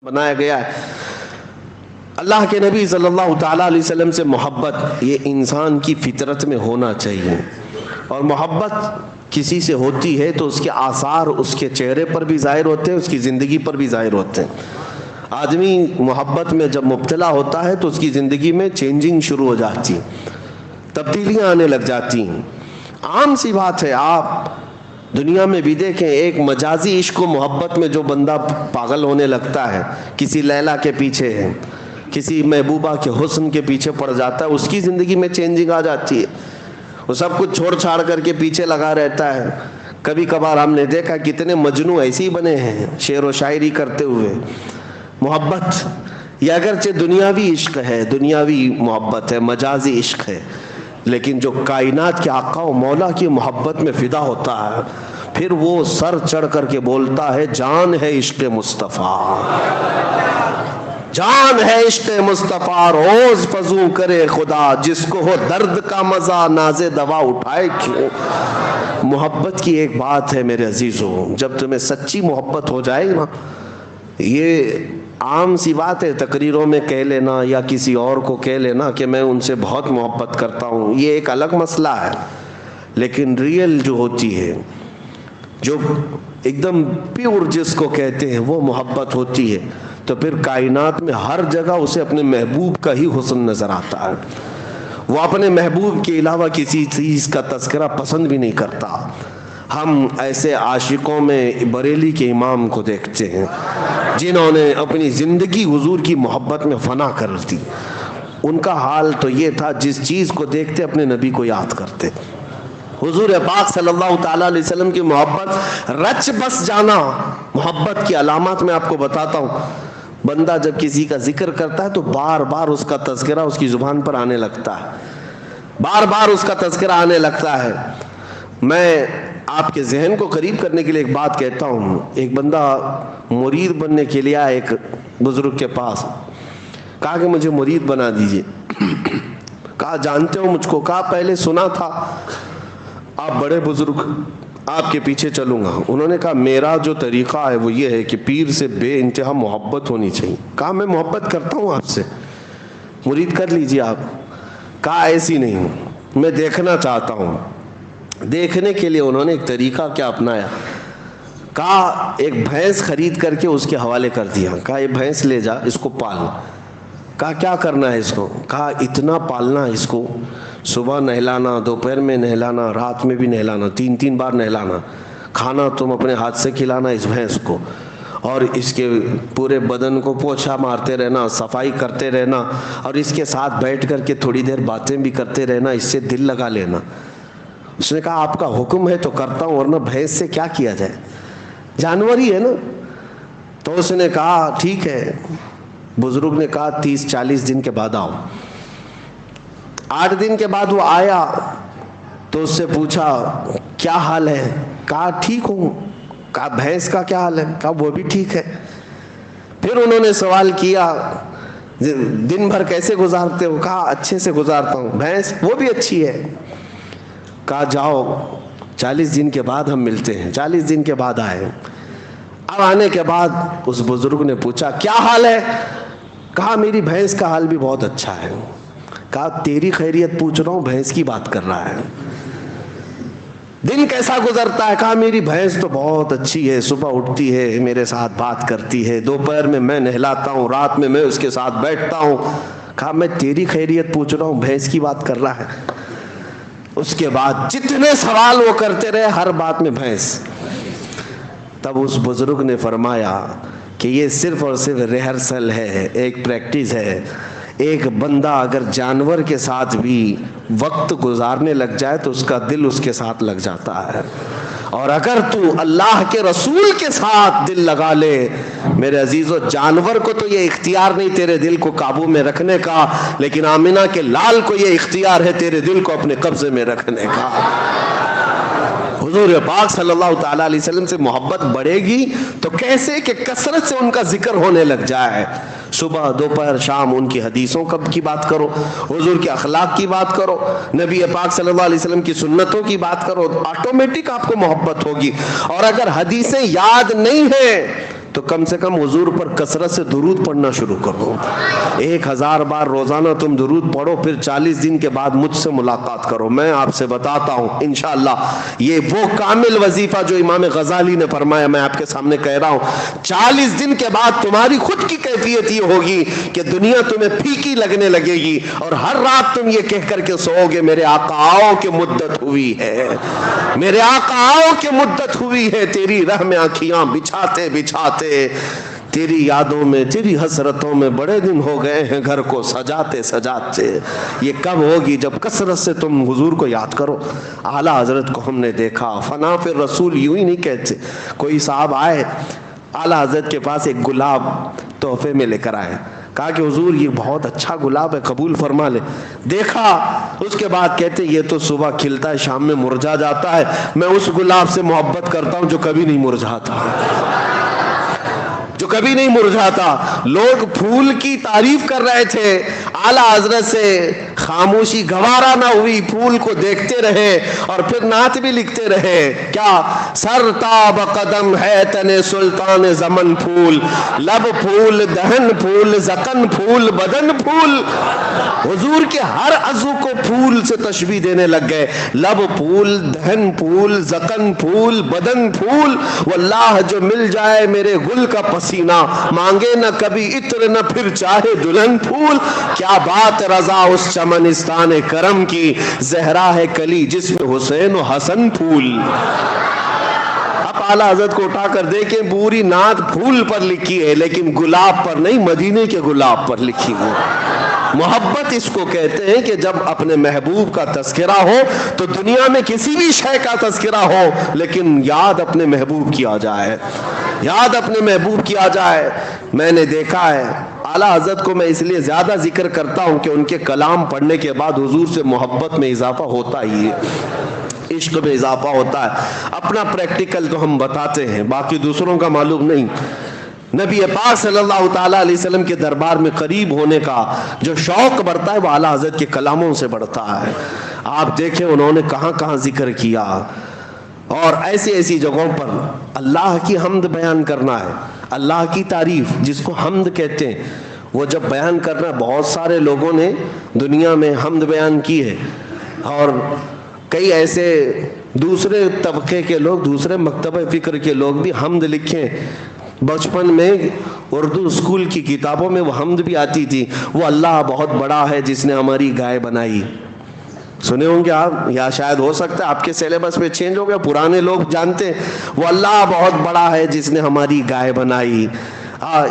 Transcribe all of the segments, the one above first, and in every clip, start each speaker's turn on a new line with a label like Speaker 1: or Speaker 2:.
Speaker 1: بنایا گیا ہے۔ اللہ کے نبی صلی اللہ تعالیٰ علیہ وسلم سے محبت یہ انسان کی فطرت میں ہونا چاہیے، اور محبت کسی سے ہوتی ہے تو اس کے آثار اس کے چہرے پر بھی ظاہر ہوتے ہیں، اس کی زندگی پر بھی ظاہر ہوتے ہیں۔ آدمی محبت میں جب مبتلا ہوتا ہے تو اس کی زندگی میں چینجنگ شروع ہو جاتی ہے، تبدیلیاں آنے لگ جاتی ہیں۔ عام سی بات ہے، آپ دنیا میں بھی دیکھیں، ایک مجازی عشق و محبت میں جو بندہ پاگل ہونے لگتا ہے، کسی لیلا کے پیچھے ہے، کسی محبوبہ کے حسن کے پیچھے پڑ جاتا ہے، اس کی زندگی میں چینجنگ آ جاتی ہے، وہ سب کچھ چھوڑ چھاڑ کر کے پیچھے لگا رہتا ہے۔ کبھی کبھار ہم نے دیکھا کتنے مجنوں ایسے ہی بنے ہیں شعر و شاعری کرتے ہوئے۔ محبت یہ اگرچہ دنیاوی عشق ہے، دنیاوی محبت ہے، مجازی عشق ہے، لیکن جو کائنات کے آقا و مولا کی محبت میں فدا ہوتا ہے، پھر وہ سر چڑھ کر کے بولتا ہے جان ہے عشق مصطفیٰ، جان ہے عشق مصطفیٰ، روز فزوں کرے خدا، جس کو ہو درد کا مزہ ناز دوا اٹھائے کیوں۔ محبت کی ایک بات ہے میرے عزیزوں، جب تمہیں سچی محبت ہو جائے نا، یہ عام سی بات ہے تقریروں میں کہہ لینا یا کسی اور کو کہہ لینا کہ میں ان سے بہت محبت کرتا ہوں، یہ ایک الگ مسئلہ ہے، لیکن ریئل جو ہوتی ہے، جو ایک دم پیور جس کو کہتے ہیں، وہ محبت ہوتی ہے، تو پھر کائنات میں ہر جگہ اسے اپنے محبوب کا ہی حسن نظر آتا ہے، وہ اپنے محبوب کے علاوہ کسی چیز کا تذکرہ پسند بھی نہیں کرتا۔ ہم ایسے عاشقوں میں بریلی کے امام کو دیکھتے ہیں جنہوں نے اپنی زندگی حضور کی محبت میں فنا کر دی۔ ان کا حال تو یہ تھا، جس چیز کو دیکھتے اپنے نبی کو یاد کرتے۔ حضور پاک صلی اللہ تعالیٰ علیہ وسلم کی محبت، رچ بس جانا محبت کی علامات میں آپ کو بتاتا ہوں۔ بندہ جب کسی کا ذکر کرتا ہے تو بار بار اس کا تذکرہ اس کی زبان پر آنے لگتا ہے، بار بار اس کا تذکرہ آنے لگتا ہے۔ میں آپ کے ذہن کو قریب کرنے کے لیے ایک بات کہتا ہوں۔ ایک بندہ مرید بننے کے لیے آیا ایک بزرگ کے پاس، کہا کہ مجھے مرید بنا دیجئے۔ کہا جانتے ہو مجھ کو؟ کہا پہلے سنا تھا، آپ بڑے بزرگ، آپ کے پیچھے چلوں گا۔ انہوں نے کہا میرا جو طریقہ ہے وہ یہ ہے کہ پیر سے بے انتہا محبت ہونی چاہیے۔ کہا میں محبت کرتا ہوں آپ سے، مرید کر لیجئے آپ۔ کہا ایسی نہیں، میں دیکھنا چاہتا ہوں۔ دیکھنے کے لیے انہوں نے ایک طریقہ کیا اپنایا، کہا ایک بھینس خرید کر کے اس کے حوالے کر دیا، کہا یہ بھینس لے جا، اس کو پال۔ کہا کیا کرنا ہے اس کو؟ کہا اتنا پالنا اس کو، صبح نہلانا، دوپہر میں نہلانا، رات میں بھی نہلانا، 3 بار نہلانا، کھانا تم اپنے ہاتھ سے کھلانا اس بھینس کو، اور اس کے پورے بدن کو پوچھا مارتے رہنا، صفائی کرتے رہنا، اور اس کے ساتھ بیٹھ کر کے تھوڑی دیر باتیں بھی کرتے رہنا، اس سے دل لگا لینا۔ اس نے کہا آپ کا حکم ہے تو کرتا ہوں، ورنہ بھینس سے کیا کیا جائے، جانور ہی ہے نا۔ تو اس نے کہا ٹھیک ہے۔ بزرگ نے کہا 30-40 دن کے بعد آؤ۔ 8 دن کے بعد وہ آیا تو اس سے پوچھا کیا حال ہے؟ کہا ٹھیک ہوں۔ کہا بھینس کا کیا حال ہے؟ کہا وہ بھی ٹھیک ہے۔ پھر انہوں نے سوال کیا دن بھر کیسے گزارتے ہو؟ کہا اچھے سے گزارتا ہوں۔ بھینس؟ وہ بھی اچھی ہے۔ کہا جاؤ 40 دن کے بعد ہم ملتے ہیں۔ 40 دن کے بعد آئے۔ اب آنے کے بعد اس بزرگ نے پوچھا کیا حال ہے؟ کہا میری بھینس کا حال بھی بہت اچھا ہے۔ کہا تیری خیریت پوچھ رہا ہوں، بھینس کی بات کر رہا ہے۔ دن کیسا گزرتا ہے؟ کہا میری بھینس تو بہت اچھی ہے، صبح اٹھتی ہے میرے ساتھ بات کرتی ہے، دوپہر میں نہلاتا ہوں، رات میں اس کے ساتھ بیٹھتا ہوں۔ کہا میں تیری خیریت پوچھ رہا ہوں، بھینس کی بات کر رہا ہے۔ اس کے بعد جتنے سوال وہ کرتے رہے، ہر بات میں بھینس۔ تب اس بزرگ نے فرمایا کہ یہ صرف اور صرف ریہرسل ہے، ایک پریکٹس ہے۔ ایک بندہ اگر جانور کے ساتھ بھی وقت گزارنے لگ جائے تو اس کا دل اس کے ساتھ لگ جاتا ہے، اور اگر تو اللہ کے رسول کے ساتھ دل لگا لے میرے عزیزو، جانور کو تو یہ اختیار نہیں تیرے دل کو قابو میں رکھنے کا، لیکن آمنہ کے لال کو یہ اختیار ہے تیرے دل کو اپنے قبضے میں رکھنے کا۔ حضور پاک صلی اللہ تعالیٰ علیہ وسلم سے محبت بڑھے گی تو کیسے کہ کثرت سے ان کا ذکر ہونے لگ جائے، صبح دوپہر شام ان کی حدیثوں کی بات کرو، حضور کے اخلاق کی بات کرو، نبی پاک صلی اللہ علیہ وسلم کی سنتوں کی بات کرو، آٹومیٹک آپ کو محبت ہوگی۔ اور اگر حدیثیں یاد نہیں ہیں تو کم سے کم حضور پر کثرت سے درود پڑھنا شروع کرو. 1000 بار روزانہ تم درود پڑھو, پھر 40 دن کے بعد مجھ سے ملاقات کرو. میں آپ سے بتاتا ہوں انشاءاللہ یہ وہ کامل وظیفہ جو امام غزالی نے فرمایا میں آپ کے سامنے کہہ رہا ہوں. 40 دن کے بعد تمہاری خود کی کیفیت یہ ہوگی کہ دنیا تمہیں پھیکی لگنے لگے گی, اور ہر رات تم یہ کہہ کر کے سو گے میرے آقا آؤ کہ مدت ہوئی ہے, میرے آقا آؤ کہ مدت ہوئی ہے. تیری رہ میں آنکھیاں بچھاتے بچھاتے, تیری یادوں میں تیری حسرتوں میں بڑے دن ہو گئے ہیں گھر کو سجاتے سجاتے. یہ کب ہوگی؟ جب کثرت سے تم حضور کو یاد کرو. اعلیٰ حضرت کو ہم نے دیکھا, فنا پھر رسول یوں ہی نہیں کہتے. کوئی صاحب آئے اعلیٰ حضرت کے پاس, ایک گلاب تحفے میں لے کر آئے. کہا کہ حضور یہ بہت اچھا گلاب ہے, قبول فرما لے. دیکھا, اس کے بعد کہتے یہ تو صبح کھلتا ہے شام میں مرجھا جاتا ہے. میں اس گلاب سے محبت کرتا ہوں جو کبھی نہیں مرجھاتا, جو کبھی نہیں مرجھاتا. لوگ پھول کی تعریف کر رہے تھے, اعلیٰ حضرت سے خاموشی گوارا نہ ہوئی, پھول کو دیکھتے رہے اور پھر نعت بھی لکھتے رہے. کیا؟ سر تاب قدم ہے تن سلطان زمن پھول, لب پھول دہن پھول زکن پھول بدن پھول. حضور کے ہر عضو کو پھول سے تشبیہ دینے لگ گئے. لب پھول دہن پھول زکن پھول بدن پھول. واللہ جو مل جائے میرے گل کا پسینہ, مانگے نہ کبھی عطر نہ پھر چاہے دلہن پھول. کیا بات رضا اس چمنستان کرم کی, زہرا ہے کلی جس میں حسین و حسن پھول. اب اعلیٰ حضرت کو اٹھا کر دیکھیں, پوری نعت پھول پر لکھی ہے لیکن گلاب پر نہیں, مدینے کے گلاب پر لکھی ہوئی. محبت اس کو کہتے ہیں کہ جب اپنے محبوب کا تذکرہ ہو تو دنیا میں کسی بھی شے کا تذکرہ ہو لیکن یاد اپنے محبوب کی آ جائے, یاد اپنے محبوب کی آ جائے. میں نے دیکھا ہے اعلیٰ حضرت کو میں اس لیے زیادہ ذکر کرتا ہوں کہ ان کے کلام پڑھنے کے بعد حضور سے محبت میں اضافہ ہوتا ہی ہے, عشق میں اضافہ ہوتا ہے. اپنا پریکٹیکل تو ہم بتاتے ہیں, باقی دوسروں کا معلوم نہیں. نبی پاک صلی اللہ تعالیٰ علیہ وسلم کے دربار میں قریب ہونے کا جو شوق بڑھتا ہے وہ اعلیٰ حضرت کے کلاموں سے بڑھتا ہے. آپ دیکھیں انہوں نے کہاں کہاں ذکر کیا, اور ایسی ایسی جگہوں پر اللہ کی حمد بیان کرنا ہے, اللہ کی تعریف جس کو حمد کہتے ہیں, وہ جب بیان کرنا. بہت سارے لوگوں نے دنیا میں حمد بیان کی ہے, اور کئی ایسے دوسرے طبقے کے لوگ, دوسرے مکتبہ فکر کے لوگ بھی حمد لکھیں. بچپن میں اردو اسکول کی کتابوں میں وہ حمد بھی آتی تھی, وہ اللہ بہت بڑا ہے جس نے ہماری گائے بنائی. سنے ہوں گے آپ, یا شاید ہو سکتا ہے آپ کے سیلیبس میں چینج ہو گیا, پرانے لوگ جانتے ہیں وہ اللہ بہت بڑا ہے جس نے ہماری گائے بنائی.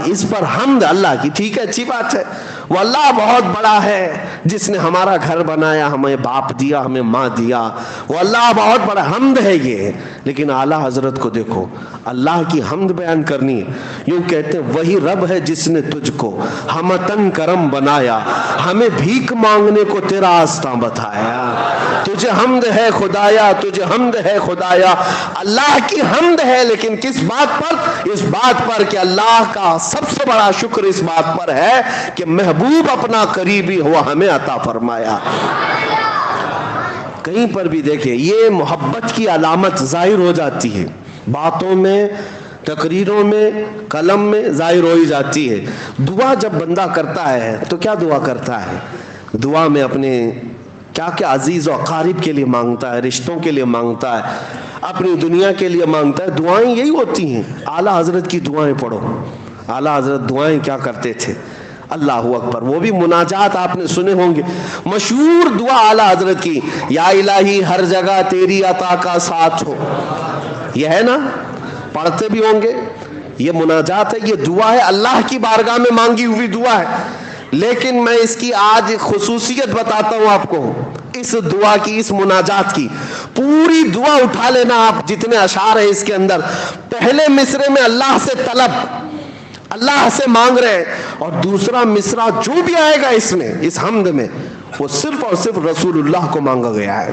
Speaker 1: اس پر حمد اللہ کی, ٹھیک ہے اچھی بات ہے. وہ اللہ بہت بڑا ہے جس نے ہمارا گھر بنایا, ہمیں باپ دیا, ہمیں ماں دیا, وہ اللہ بہت بڑا حمد ہے یہ. لیکن اعلیٰ حضرت کو دیکھو, اللہ کی حمد بیان کرنی یوں کہتے ہیں وہی رب ہے جس نے تجھ کو ہمتن کرم بنایا, ہمیں بھیک مانگنے کو تیرا آستاں بتایا. تجھے حمد ہے خدایا, تجھے حمد ہے خدایا. اللہ کی حمد ہے لیکن کس بات پر؟ اس بات پر کہ اللہ کا سب سے بڑا شکر اس بات پر ہے کہ محبوب اپنا قریبی ہوا ہمیں عطا فرمایا. کہیں پر بھی دیکھیں یہ محبت کی علامت ظاہر ہو جاتی ہے, باتوں میں, تقریروں میں, قلم میں ظاہر ہو ہی جاتی ہے. دعا جب بندہ کرتا ہے تو کیا دعا کرتا ہے؟ دعا میں اپنے کیا کیا عزیز و اقارب کے لیے مانگتا ہے, رشتوں کے لیے مانگتا ہے, اپنی دنیا کے لیے مانگتا ہے. دعائیں یہی ہوتی ہیں. اعلیٰ حضرت کی دعائیں پڑھو. اعلیٰ حضرت دعائیں کیا کرتے تھے؟ اللہ اکبر. وہ بھی مناجات آپ نے سنے ہوں گے, مشہور دعا اعلیٰ حضرت کی, یا الہی ہر جگہ تیری عطا کا ساتھ ہو. یہ ہے نا, پڑھتے بھی ہوں گے. یہ مناجات ہے, یہ دعا ہے, اللہ کی بارگاہ میں مانگی ہوئی دعا ہے. لیکن میں اس کی آج خصوصیت بتاتا ہوں آپ کو, اس دعا کی, اس مناجات کی. پوری دعا اٹھا لینا آپ, جتنے اشعار ہیں اس کے اندر. پہلے مصرے میں اللہ سے طلب, اللہ سے مانگ رہے ہیں, اور دوسرا مصرع جو بھی آئے گا اس میں, اس حمد میں, وہ صرف اور صرف رسول اللہ کو مانگا گیا ہے.